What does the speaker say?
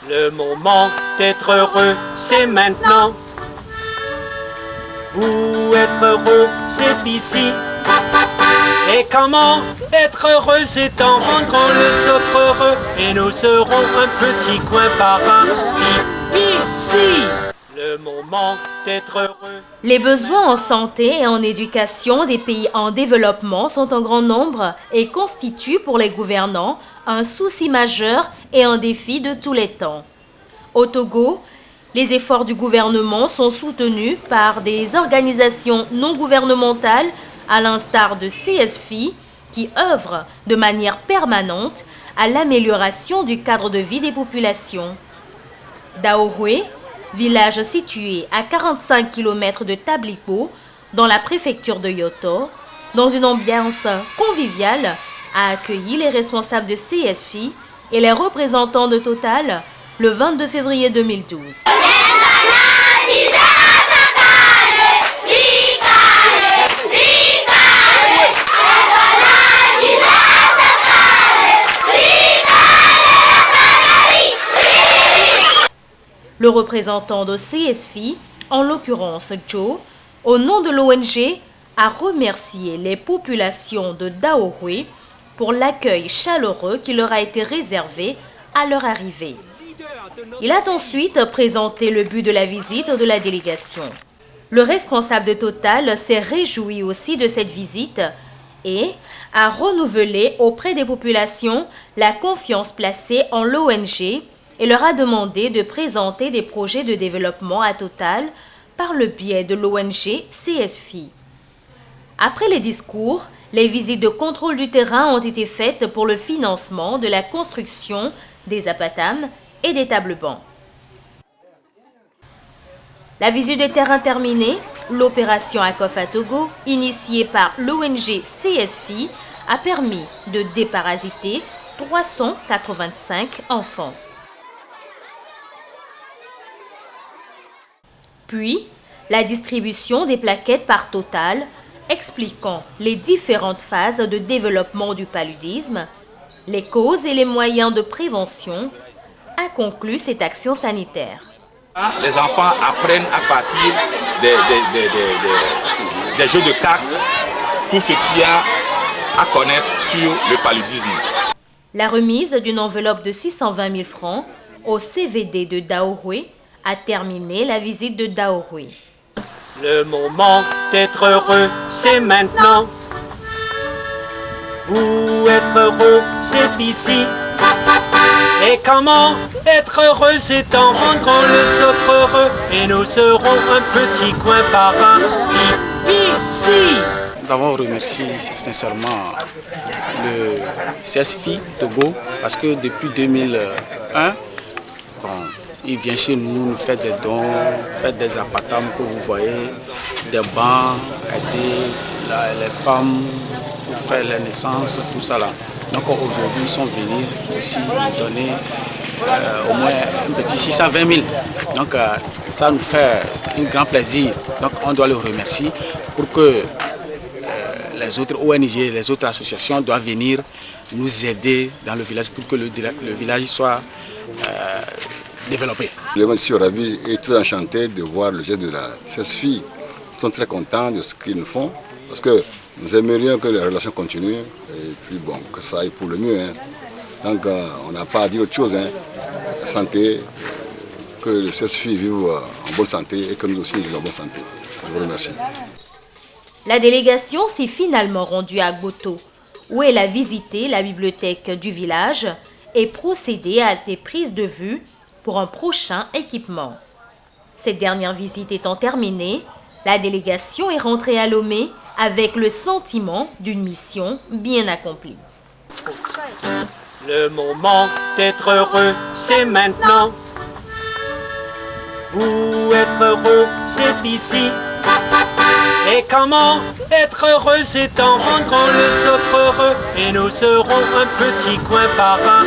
Le moment d'être heureux, c'est maintenant. Où être heureux, c'est ici. Et comment être heureux, c'est en rendant les autres heureux. Et nous serons un petit coin par un ici. Le moment d'être heureux. Les besoins en santé et en éducation des pays en développement sont en grand nombre et constituent pour les gouvernants un souci majeur et un défi de tous les temps. Au Togo, les efforts du gouvernement sont soutenus par des organisations non gouvernementales à l'instar de CSFI qui œuvrent de manière permanente à l'amélioration du cadre de vie des populations. Daohwe, village situé à 45 km de Tablipo, dans la préfecture de Yoto, dans une ambiance conviviale, a accueilli les responsables de CSFI et les représentants de Total le 22 février 2012. Le représentant de CSFI, en l'occurrence Joe, au nom de l'ONG, a remercié les populations de Daohwe pour l'accueil chaleureux qui leur a été réservé à leur arrivée. Il a ensuite présenté le but de la visite de la délégation. Le responsable de Total s'est réjoui aussi de cette visite et a renouvelé auprès des populations la confiance placée en l'ONG et leur a demandé de présenter des projets de développement à Total par le biais de l'ONG CSFI. Après les discours, les visites de contrôle du terrain ont été faites pour le financement de la construction des apatams et des tables bancs. La visite de terrain terminée, l'opération Akofa Togo, initiée par l'ONG CSFI, a permis de déparasiter 385 enfants. Puis, la distribution des plaquettes par Total, expliquant les différentes phases de développement du paludisme, les causes et les moyens de prévention, a conclu cette action sanitaire. Les enfants apprennent à partir des jeux de cartes tout ce qu'il y a à connaître sur le paludisme. La remise d'une enveloppe de 620 000 francs au CVD de Daohwe a terminé la visite de Daohwe. Le moment d'être heureux, c'est maintenant. Où être heureux, c'est ici. Et comment être heureux, c'est en rendant les autres heureux. Et nous serons un petit coin par un ici. Nous avons remercié sincèrement le CSFI Togo parce que depuis 2001, il vient chez nous, nous fait des dons, fait des apatams que vous voyez, des bancs, aider les femmes pour faire les naissances, tout ça là. Donc aujourd'hui, ils sont venus aussi nous donner au moins un petit 620 000. Donc ça nous fait un grand plaisir. Donc on doit les remercier pour que les autres ONG, les autres associations doivent venir nous aider dans le village pour que le village soit développé. Je suis ravi et très enchanté de voir le geste de la CSFI. Ils sont très contents de ce qu'ils nous font parce que nous aimerions que les relations continuent et puis bon, que ça aille pour le mieux. Hein. Donc on n'a pas à dire autre chose. Hein. La santé, que le CSFI vive en bonne santé et que nous aussi vivons en bonne santé. Je vous remercie. La délégation s'est finalement rendue à Goto, où elle a visité la bibliothèque du village et procédé à des prises de vue pour un prochain équipement. Cette dernière visite étant terminée, la délégation est rentrée à Lomé avec le sentiment d'une mission bien accomplie. Le moment d'être heureux, c'est maintenant. Où être heureux, c'est ici. Et comment être heureux, c'est en rendant les autres heureux. Et nous serons un petit coin par un